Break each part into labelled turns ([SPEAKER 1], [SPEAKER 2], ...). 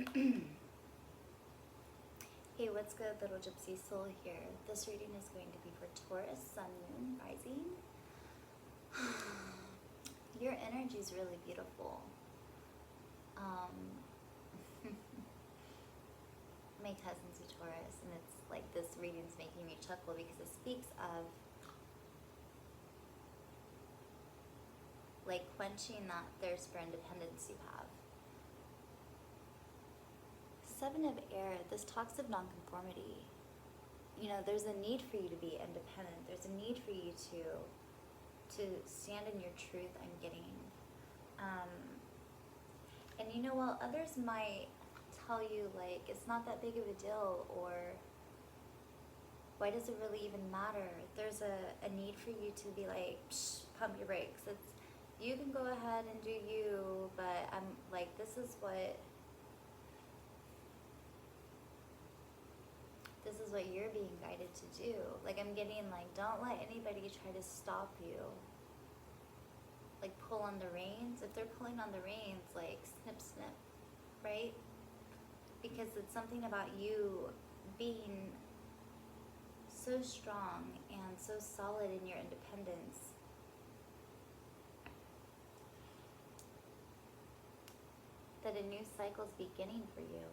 [SPEAKER 1] Hey, what's good, little gypsy soul here? This reading is going to be for Taurus, Sun, Moon, Rising. Your energy is really beautiful. My cousin's a Taurus, and it's like this reading's making me chuckle because it speaks of like quenching that thirst for independence you have. Seven of Air, this talks of nonconformity. You know, there's a need for you to be independent. There's a need for you to stand in your truth, I'm getting. And you know, while others might tell you, like, it's not that big of a deal, or why does it really even matter? There's a need for you to be like, psh, pump your brakes. It's, you can go ahead and do you, but I'm like, this is what you're being guided to do. Like, I'm getting like, don't let anybody try to stop you. Like, pull on the reins. If they're pulling on the reins, like, snip, snip, right? Because it's something about you being so strong and so solid in your independence. That a new cycle's beginning for you.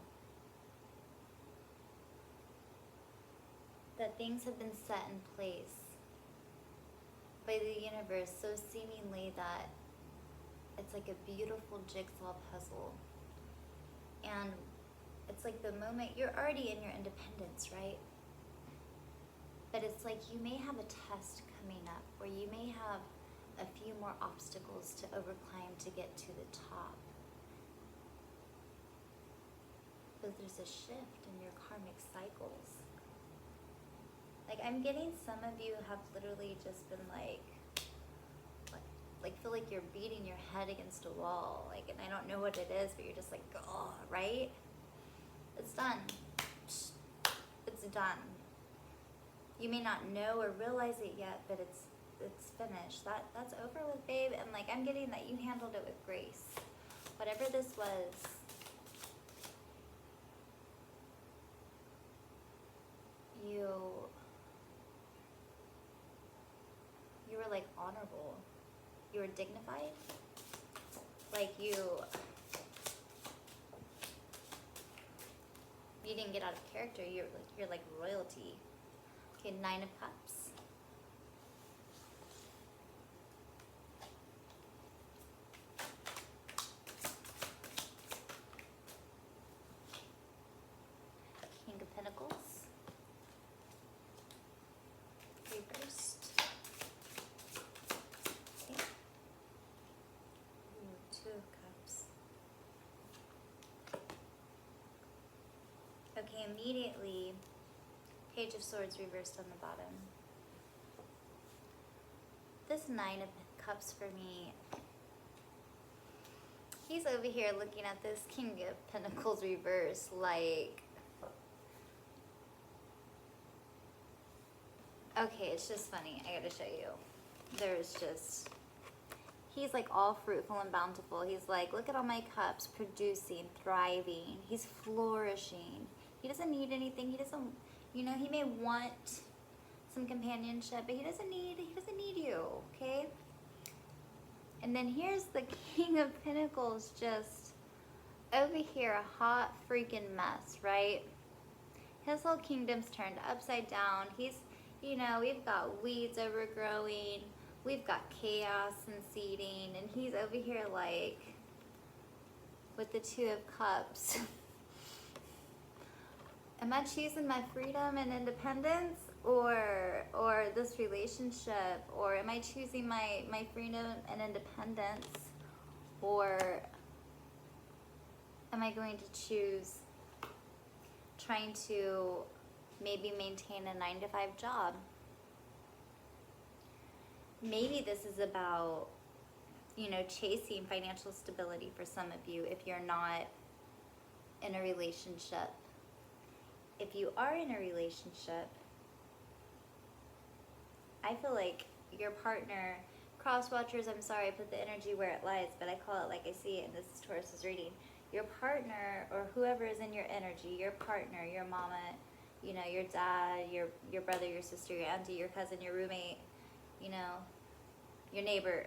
[SPEAKER 1] That things have been set in place by the universe so seemingly that it's like a beautiful jigsaw puzzle. And it's like the moment, you're already in your independence, right? But it's like you may have a test coming up, or you may have a few more obstacles to overclimb to get to the top. But there's a shift in your karmic cycles. Like, I'm getting some of you have literally just been like feel like you're beating your head against a wall. Like, and I don't know what it is, but you're just like, oh, right? It's done. It's done. You may not know or realize it yet, but it's finished. That's over with, babe. And like, I'm getting that you handled it with grace. Whatever this was, you were like honorable. You were dignified. Like you didn't get out of character. You're like royalty. Okay, 9 of Cups. King of Pentacles. Reversed. Okay. Ooh, 2 of Cups. Okay, immediately, Page of Swords reversed on the bottom. This 9 of Cups for me, he's over here looking at this King of Pentacles reverse like, okay, it's just funny. I gotta show you. There's just, he's like all fruitful and bountiful. He's like, look at all my cups, producing, thriving. He's flourishing. He doesn't need anything. He doesn't, you know, he may want some companionship, but he doesn't need you, okay? And then here's the King of Pentacles just over here, a hot freaking mess, right? His whole kingdom's turned upside down. He's, you know, we've got weeds overgrowing, we've got chaos and seeding, and he's over here like with the 2 of Cups. Am I choosing my freedom and independence or this relationship? Or am I choosing my freedom and independence? Or am I going to choose trying to maybe maintain a 9-to-5 job? Maybe this is about, you know, chasing financial stability for some of you if you're not in a relationship. If you are in a relationship, I feel like your partner, cross watchers, I'm sorry, I put the energy where it lies, but I call it like I see it, and this is Taurus's reading. your partner or whoever is in your energy, your partner, your mama, you know, your dad, your brother, your sister, your auntie, your cousin, your roommate, you know, your neighbor,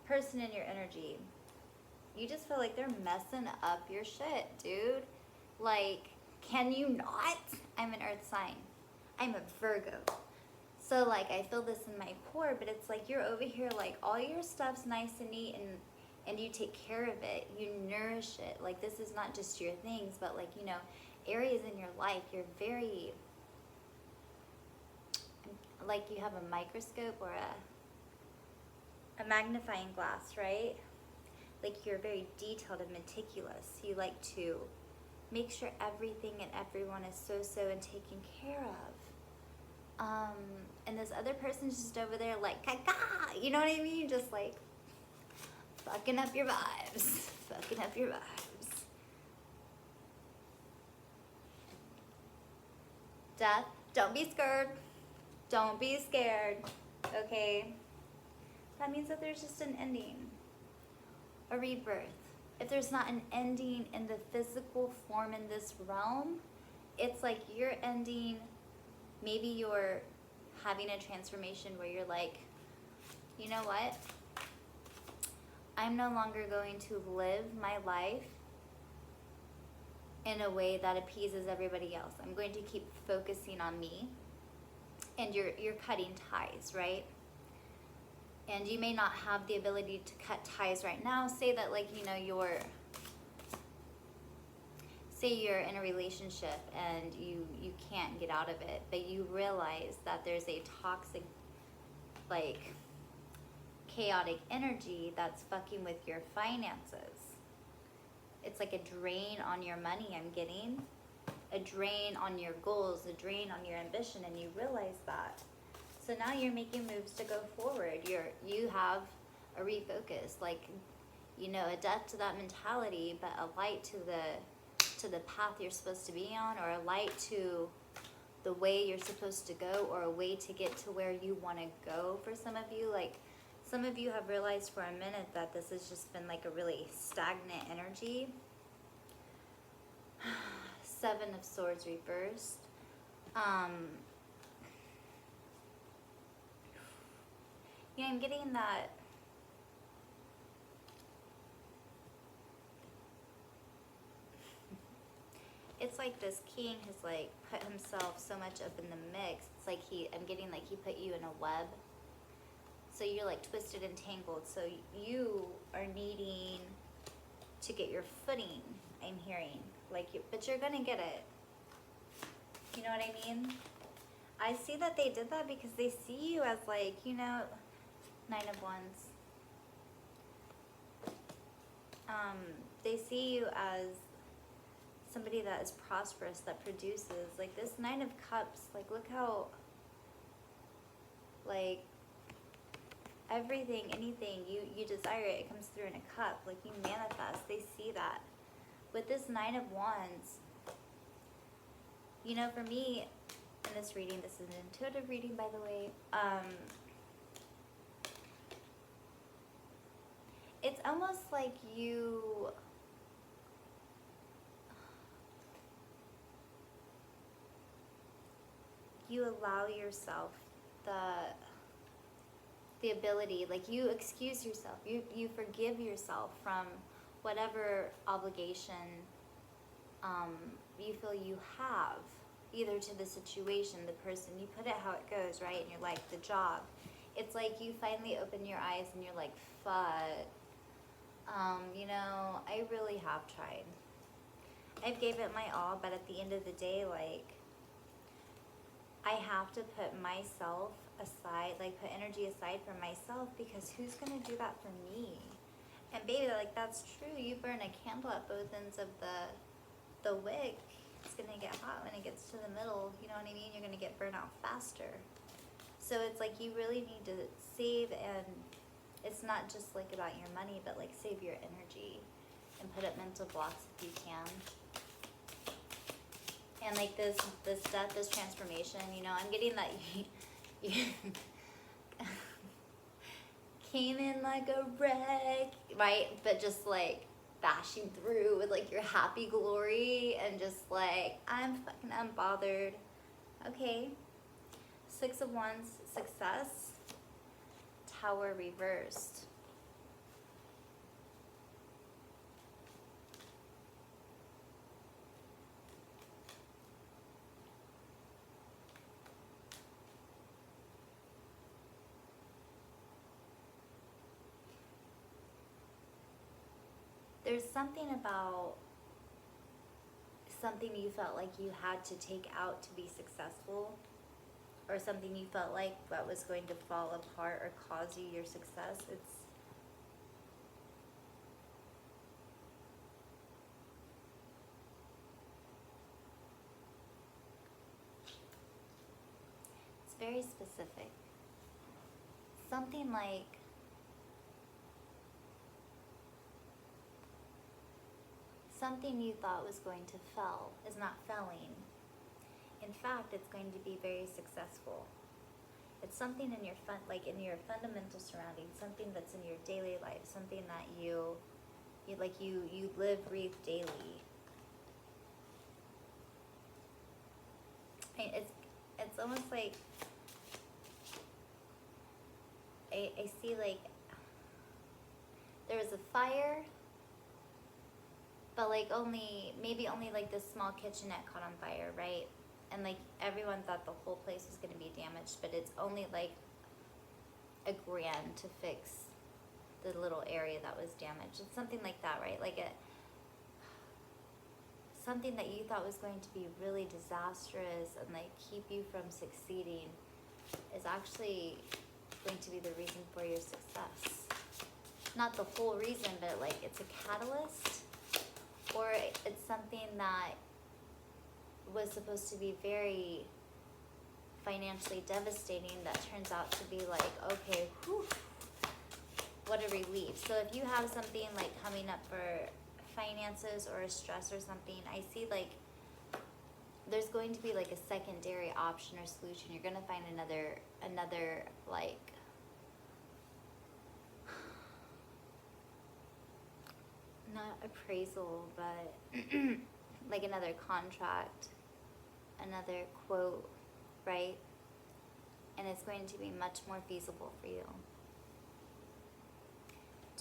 [SPEAKER 1] person in your energy, you just feel like they're messing up your shit, dude. Like, can you not? I'm an earth sign. I'm a Virgo. So like I feel this in my core, but it's like you're over here like all your stuff's nice and neat and you take care of it. You nourish it. Like this is not just your things, but like, you know, areas in your life, you're very, like you have a microscope or a magnifying glass, right? Like you're very detailed and meticulous. You like to make sure everything and everyone is so and taken care of. And this other person's just over there like, caca, you know what I mean? Just like fucking up your vibes, fucking up your vibes. Death, don't be scared. Don't be scared, okay? That means that there's just an ending, a rebirth. If there's not an ending in the physical form in this realm, it's like you're ending, maybe you're having a transformation where you're like, you know what? I'm no longer going to live my life in a way that appeases everybody else. I'm going to keep focusing on me. And you're cutting ties, right? And you may not have the ability to cut ties right now. Say that like, you know, say you're in a relationship and you can't get out of it, but you realize that there's a toxic, like, chaotic energy that's fucking with your finances. It's like a drain on your money, I'm getting. A drain on your goals, a drain on your ambition, and you realize that. So now you're making moves to go forward. You have a refocus, like, you know, a death to that mentality, but a light to the path you're supposed to be on, or a light to the way you're supposed to go, or a way to get to where you want to go. For some of you, like, some of you have realized for a minute that this has just been like a really stagnant energy. Seven of Swords reversed. Yeah, I'm getting that. It's like this king has like put himself so much up in the mix. It's like I'm getting like he put you in a web. So you're like twisted and tangled. So you are needing to get your footing, I'm hearing. But you're gonna get it. You know what I mean? I see that they did that because they see you as like, you know, 9 of Wands. They see you as somebody that is prosperous, that produces. Like this 9 of Cups, like look how, like, everything, anything, you desire it, it comes through in a cup. Like you manifest, they see that. With this 9 of Wands, you know, for me, in this reading, this is an intuitive reading, by the way, it's almost like you allow yourself the ability, like you excuse yourself, you forgive yourself from whatever obligation you feel you have, either to the situation, the person, you put it how it goes, right, in your life, the job. It's like you finally open your eyes and you're like, fuck, you know, I really have tried. I've gave it my all, but at the end of the day, like, I have to put myself aside, like put energy aside for myself, because who's gonna do that for me? And baby, like that's true. You burn a candle at both ends of the wick. It's gonna get hot when it gets to the middle. You know what I mean? You're gonna get burnt out faster. So it's like you really need to save, and it's not just like about your money, but like save your energy and put up mental blocks if you can. And like this death, this transformation, you know, I'm getting that you came in like a wreck, right? But just like bashing through with like your happy glory and just like, I'm fucking unbothered. Okay. 6 of Wands, success. Tower reversed. There's something about something you felt like you had to take out to be successful, or something you felt like that was going to fall apart or cause you your success. It's very specific. Something like something you thought was going to fail is not failing. In fact, it's going to be very successful. It's something in your in your fundamental surroundings, something that's in your daily life, something that you live, breathe daily. I mean, it's almost like I see like there was a fire, but like maybe only like this small kitchenette caught on fire, right? And like everyone thought the whole place was going to be damaged, but it's only like $1,000 to fix the little area that was damaged. It's something like that, right? Like something that you thought was going to be really disastrous and like keep you from succeeding is actually going to be the reason for your success. Not the whole reason, but like it's a catalyst, or it's something that was supposed to be very financially devastating that turns out to be like, okay, whew, what a relief. So if you have something like coming up for finances or a stress or something, I see like there's going to be like a secondary option or solution. You're going to find another like not appraisal, but like another contract, another quote, right? And it's going to be much more feasible for you.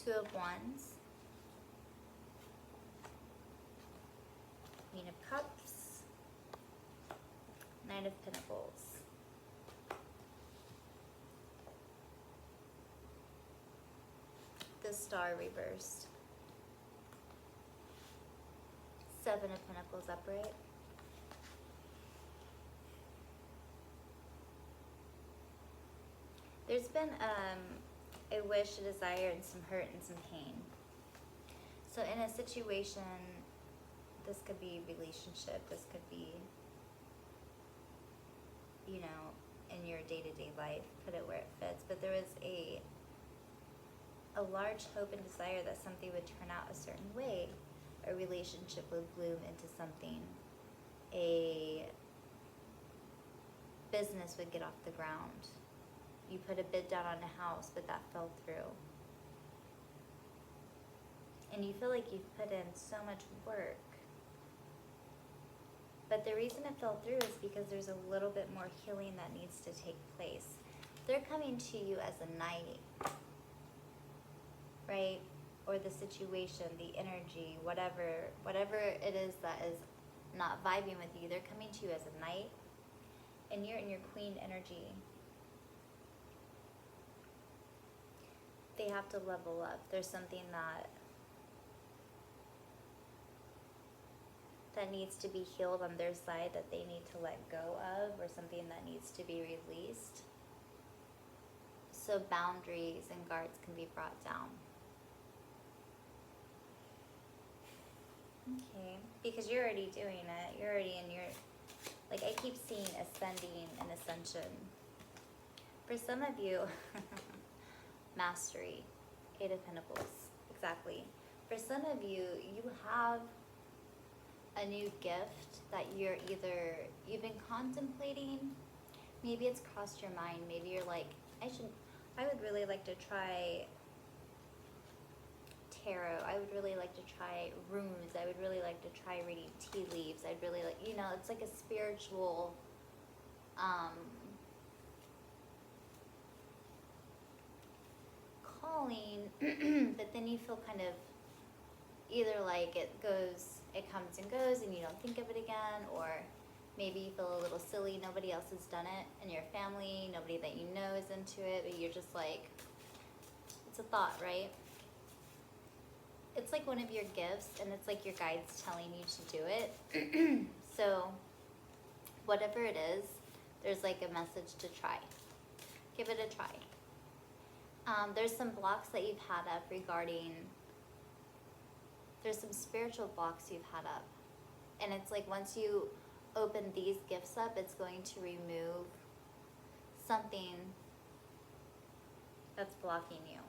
[SPEAKER 1] 2 of Wands, Queen of Cups, Knight of Pentacles. The Star reversed. 7 of Pentacles upright. There's been a wish, a desire, and some hurt and some pain. So in a situation, this could be relationship, this could be, you know, in your day-to-day life, put it where it fits. But there was a large hope and desire that something would turn out a certain way. A relationship would bloom into something. A business would get off the ground. You put a bid down on a house, but that fell through. And you feel like you've put in so much work. But the reason it fell through is because there's a little bit more healing that needs to take place. They're coming to you as a knight, right? Or the situation, the energy, whatever it is that is not vibing with you, they're coming to you as a knight, and you're in your queen energy. They have to level up. There's something that needs to be healed on their side, that they need to let go of, or something that needs to be released. So boundaries and guards can be brought down. Okay, because you're already doing it. You're already in your, like I keep seeing ascending and ascension. For some of you, mastery, 8 of Pentacles, exactly. For some of you, you have a new gift that you've been contemplating. Maybe it's crossed your mind. Maybe you're like, I would really like to try tarot. I would really like to try runes. I would really like to try reading tea leaves. I'd really like, you know, it's like a spiritual calling, but then you feel kind of either like it comes and goes and you don't think of it again, or maybe you feel a little silly, nobody else has done it in your family, nobody that you know is into it, but you're just like, it's a thought, right? It's like one of your gifts, and it's like your guides telling you to do it. So whatever it is, there's like a message to try. Give it a try. There's some blocks that you've had up regarding, there's some spiritual blocks you've had up. And it's like once you open these gifts up, it's going to remove something that's blocking you.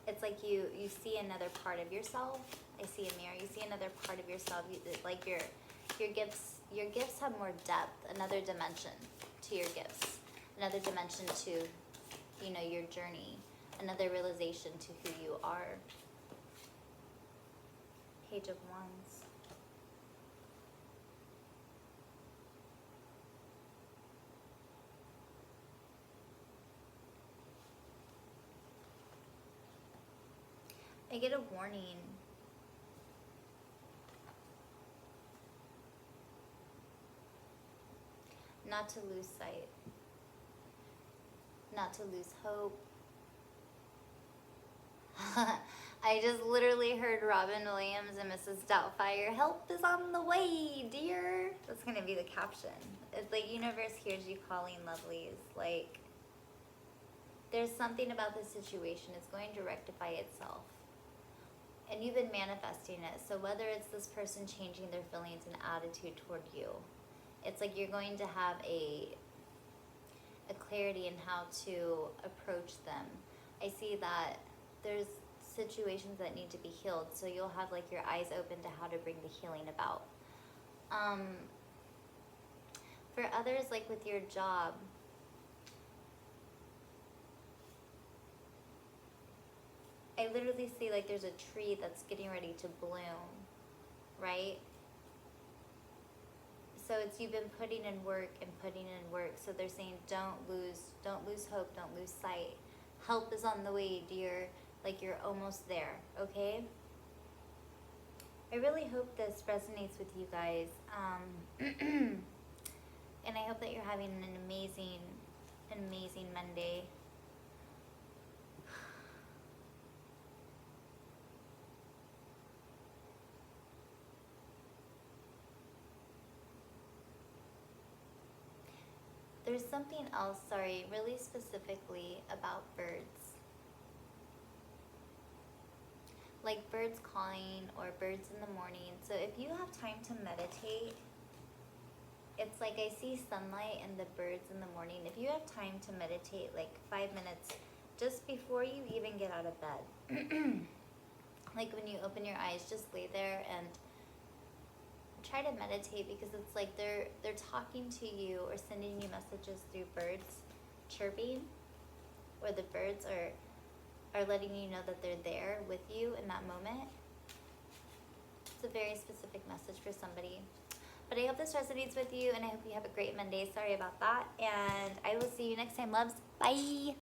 [SPEAKER 1] It's like you see another part of yourself. I see a mirror. You see another part of yourself. Like your gifts have more depth, another dimension to your gifts, another dimension to, you know, your journey, another realization to who you are. Page of Wands. I get a warning. Not to lose sight. Not to lose hope. I just literally heard Robin Williams and Mrs. Doubtfire, help is on the way, dear. That's going to be the caption. It's like, universe hears you calling, lovelies. Like, there's something about this situation. It's going to rectify itself. And you've been manifesting it. So whether it's this person changing their feelings and attitude toward you, it's like you're going to have a clarity in how to approach them. I see that there's situations that need to be healed, so you'll have like your eyes open to how to bring the healing about. For others, like with your job, I literally see like there's a tree that's getting ready to bloom, right? So it's, you've been putting in work and putting in work. So they're saying don't lose hope, don't lose sight. Help is on the way, dear. Like you're almost there, okay? I really hope this resonates with you guys. And I hope that you're having an amazing Monday. There's something else, sorry, really specifically about birds. Like birds calling or birds in the morning. So if you have time to meditate, it's like I see sunlight and the birds in the morning. If you have time to meditate, like 5 minutes just before you even get out of bed. Like when you open your eyes, just lay there and try to meditate, because it's like they're talking to you or sending you messages through birds chirping, or the birds are letting you know that they're there with you in that moment. It's a very specific message for somebody. But I hope this resonates with you, and I hope you have a great Monday. Sorry about that. And I will see you next time, loves. Bye.